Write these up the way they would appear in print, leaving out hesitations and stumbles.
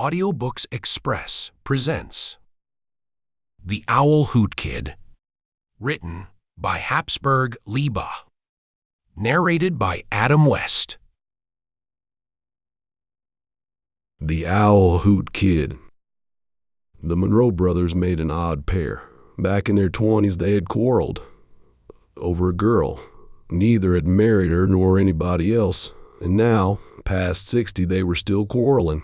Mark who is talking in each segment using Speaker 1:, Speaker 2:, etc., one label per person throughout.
Speaker 1: Audiobooks Express presents The Owlhoot Kid, written by Hapsburg Liebe, narrated by Adam West.
Speaker 2: The Owlhoot Kid. The Monroe brothers made an odd pair. Back in their 20s, they had quarreled over a girl. Neither had married her nor anybody else, and now, past 60, they were still quarreling.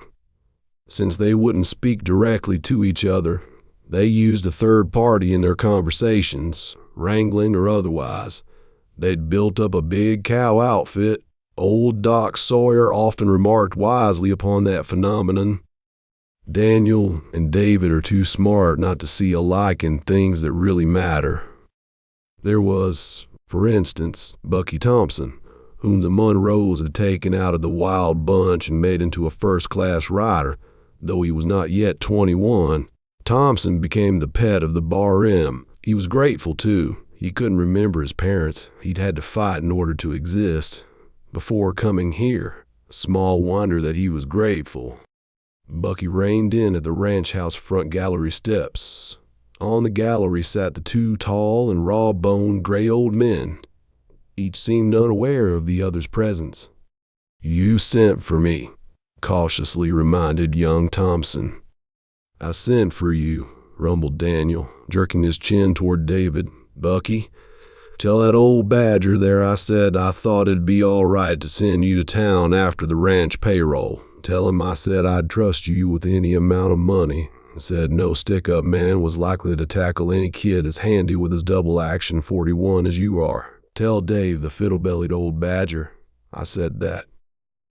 Speaker 2: Since they wouldn't speak directly to each other, they used a third party in their conversations, wrangling or otherwise. They'd built up a big cow outfit. Old Doc Sawyer often remarked wisely upon that phenomenon. Daniel and David are too smart not to see alike in things that really matter. There was, for instance, Bucky Thompson, whom the Monroes had taken out of the wild bunch and made into a first-class rider. Though he was not yet 21, Thompson became the pet of the Bar M. He was grateful, too. He couldn't remember his parents. He'd had to fight in order to exist. Before coming here, small wonder that he was grateful. Bucky reined in at the ranch house front gallery steps. On the gallery sat the two tall and raw-boned gray old men. Each seemed unaware of the other's presence. "You sent for me," cautiously reminded young Thompson. "I sent for you," rumbled Daniel, jerking his chin toward David. "Bucky, tell that old badger there I said I thought it'd be all right to send you to town after the ranch payroll. Tell him I said I'd trust you with any amount of money. Said no stick-up man was likely to tackle any kid as handy with his double-action .41 as you are. Tell Dave, the fiddle-bellied old badger, I said that."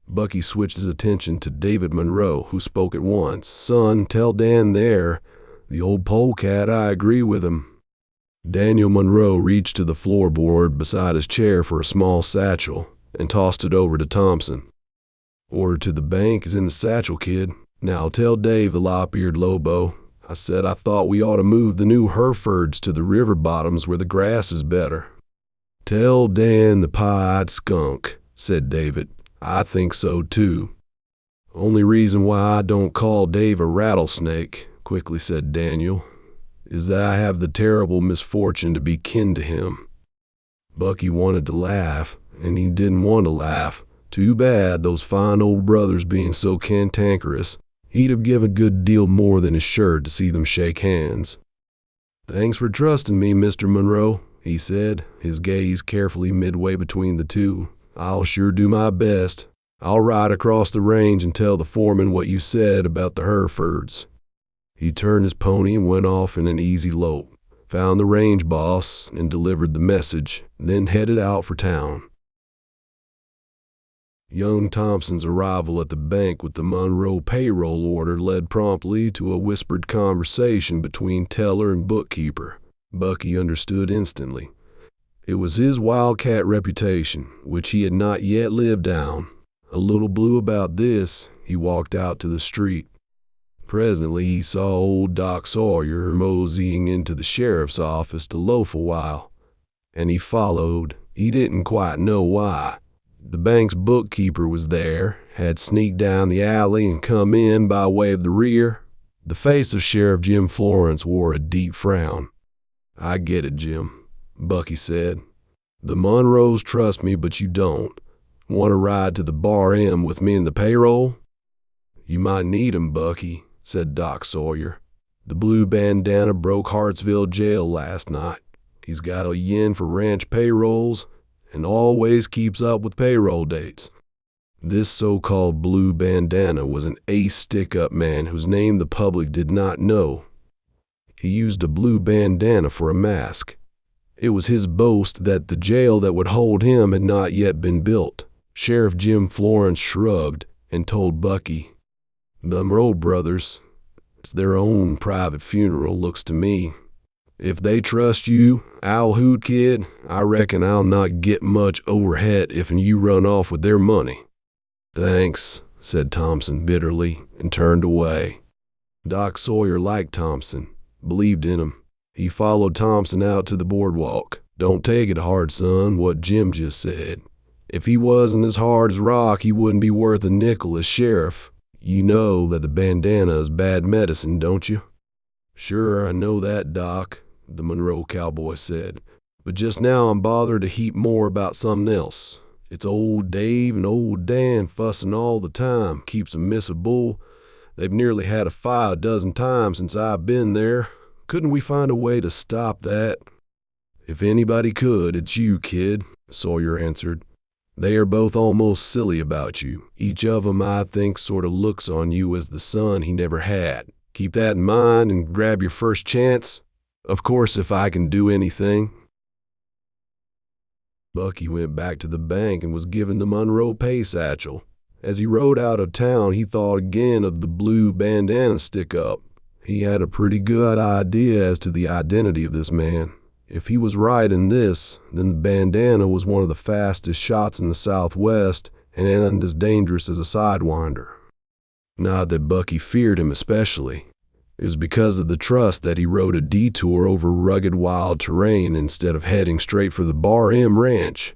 Speaker 2: Bucky switched his attention to David Monroe, who spoke at once. "Son, tell Dan there, the old polecat, I agree with him." Daniel Monroe reached to the floorboard beside his chair for a small satchel and tossed it over to Thompson. "Order to the bank is in the satchel, kid. Now tell Dave, the lop-eared Lobo, I said I thought we ought to move the new Herefords to the river bottoms where the grass is better." "Tell Dan, the pie-eyed skunk," said David. "I think so, too." "Only reason why I don't call Dave a rattlesnake," quickly said Daniel, "is that I have the terrible misfortune to be kin to him." Bucky wanted to laugh, and he didn't want to laugh. Too bad, those fine old brothers being so cantankerous. He'd have given a good deal more than his shirt to see them shake hands. "Thanks for trusting me, Mr. Monroe," he said, his gaze carefully midway between the two. "I'll sure do my best. I'll ride across the range and tell the foreman what you said about the Herefords." He turned his pony and went off in an easy lope, found the range boss and delivered the message, then headed out for town. Young Thompson's arrival at the bank with the Monroe payroll order led promptly to a whispered conversation between teller and bookkeeper. Bucky understood instantly. It was his wildcat reputation, which he had not yet lived down. A little blue about this, he walked out to the street. Presently he saw old Doc Sawyer moseying into the sheriff's office to loaf a while, and he followed. He didn't quite know why. The bank's bookkeeper was there, had sneaked down the alley and come in by way of the rear. The face of Sheriff Jim Florence wore a deep frown. "I get it, Jim," Bucky said. "The Monroes trust me, but you don't. Want to ride to the Bar M with me in the payroll?" "You might need 'em, Bucky," said Doc Sawyer. "The blue bandana broke Hartsville jail last night. He's got a yen for ranch payrolls and always keeps up with payroll dates." This so-called blue bandana was an ace stick-up man whose name the public did not know. He used a blue bandana for a mask. It was his boast that the jail that would hold him had not yet been built. Sheriff Jim Florence shrugged and told Bucky, "The Monroe brothers, it's their own private funeral, looks to me. If they trust you, Owlhoot Kid, I reckon I'll not get much overhead if you run off with their money." "Thanks," said Thompson bitterly, and turned away. Doc Sawyer liked Thompson, believed in him. He followed Thompson out to the boardwalk. "Don't take it hard, son, what Jim just said. If he wasn't as hard as rock, he wouldn't be worth a nickel as sheriff. You know that the bandana is bad medicine, don't you?" "Sure, I know that, Doc," the Monroe cowboy said. "But just now I'm bothered a heap more about something else. It's old Dave and old Dan fussing all the time, keeps 'em miss a bull. They've nearly had a fight a dozen times since I've been there. Couldn't we find a way to stop that?" "If anybody could, it's you, kid," Sawyer answered. "They are both almost silly about you. Each of 'em, I think, sort of looks on you as the son he never had. Keep that in mind and grab your first chance. Of course, if I can do anything." Bucky went back to the bank and was given the Monroe pay satchel. As he rode out of town, he thought again of the blue bandana stick-up. He had a pretty good idea as to the identity of this man. If he was right in this, then the bandana was one of the fastest shots in the Southwest and as dangerous as a sidewinder. Not that Bucky feared him especially. It was because of the trust that he rode a detour over rugged wild terrain instead of heading straight for the Bar M Ranch.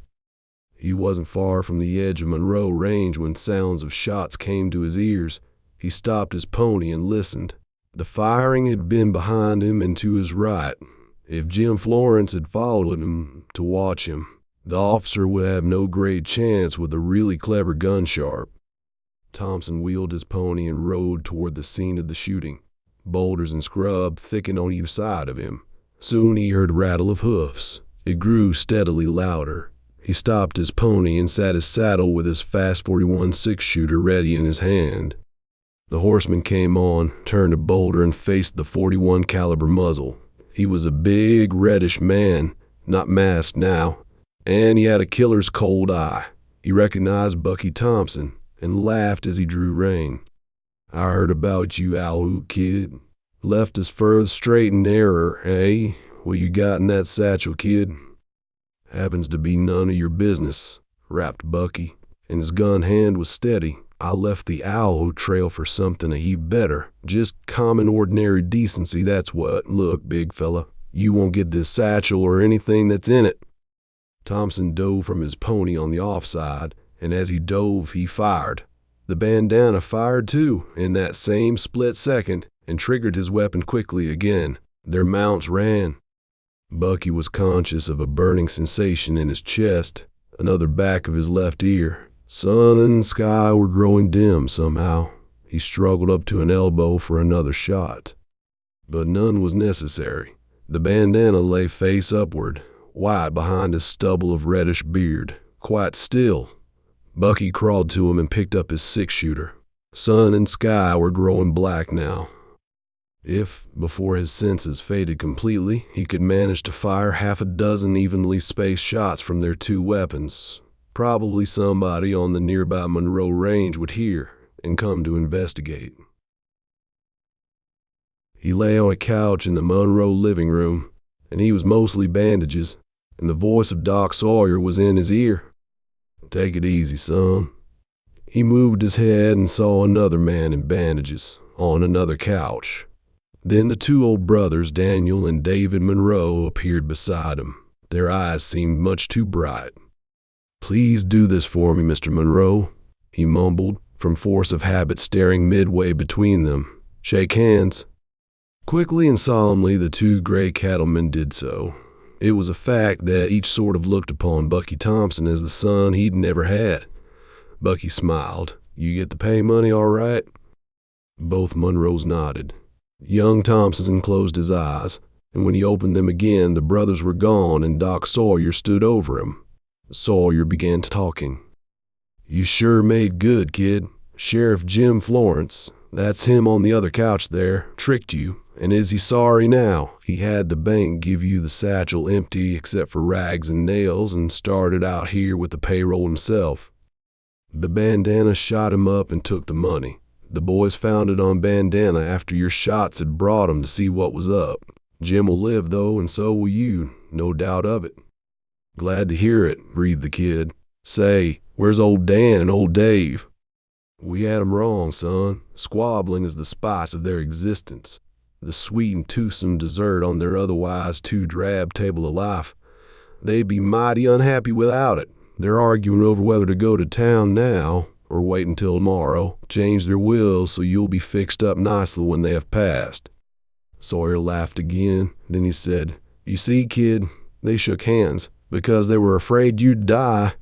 Speaker 2: He wasn't far from the edge of Monroe Range when sounds of shots came to his ears. He stopped his pony and listened. The firing had been behind him and to his right. If Jim Florence had followed him to watch him, the officer would have no great chance with a really clever gun sharp. Thompson wheeled his pony and rode toward the scene of the shooting. Boulders and scrub thickened on either side of him. Soon he heard a rattle of hoofs. It grew steadily louder. He stopped his pony and sat his saddle with his fast .41 six-shooter ready in his hand. The horseman came on, turned a boulder, and faced the .41 caliber muzzle. He was a big, reddish man, not masked now, and he had a killer's cold eye. He recognized Bucky Thompson and laughed as he drew rein. "I heard about you, Owlhoot Kid. Left us further straight and narrower, eh? What you got in that satchel, kid?" "Happens to be none of your business," rapped Bucky, and his gun hand was steady. "I left the Owlhoot trail for something a heap better. Just common ordinary decency, that's what. Look, big fella, you won't get this satchel or anything that's in it." Thompson dove from his pony on the offside, and as he dove, he fired. The bandana fired too, in that same split second, and triggered his weapon quickly again. Their mounts ran. Bucky was conscious of a burning sensation in his chest, another back of his left ear. Sun and sky were growing dim somehow. He struggled up to an elbow for another shot. But none was necessary. The bandana lay face upward, white behind his stubble of reddish beard, quite still. Bucky crawled to him and picked up his six-shooter. Sun and sky were growing black now. If, before his senses faded completely, he could manage to fire half a dozen evenly spaced shots from their two weapons, probably somebody on the nearby Monroe Range would hear and come to investigate. He lay on a couch in the Monroe living room, and he was mostly bandages, and the voice of Doc Sawyer was in his ear. "Take it easy, son." He moved his head and saw another man in bandages on another couch. Then the two old brothers, Daniel and David Monroe, appeared beside him. Their eyes seemed much too bright. "Please do this for me, Mr. Monroe," he mumbled, from force of habit staring midway between them. "Shake hands." Quickly and solemnly the two gray cattlemen did so. It was a fact that each sort of looked upon Bucky Thompson as the son he'd never had. Bucky smiled. "You get the pay money all right?" Both Monroes nodded. Young Thompson closed his eyes, and when he opened them again, the brothers were gone and Doc Sawyer stood over him. Sawyer began talking. "You sure made good, kid. Sheriff Jim Florence, that's him on the other couch there, tricked you. And is he sorry now? He had the bank give you the satchel empty except for rags and nails and started out here with the payroll himself. The bandana shot him up and took the money. The boys found it on bandana after your shots had brought him to see what was up. Jim will live, though, and so will you, no doubt of it." "Glad to hear it," breathed the kid. "Say, where's old Dan and old Dave?" "We had 'em wrong, son. Squabbling is the spice of their existence, the sweet and toothsome dessert on their otherwise too drab table of life. They'd be mighty unhappy without it. They're arguing over whether to go to town now or wait until tomorrow, change their wills so you'll be fixed up nicely when they have passed." Sawyer laughed again. Then he said, "You see, kid, they shook hands because they were afraid you'd die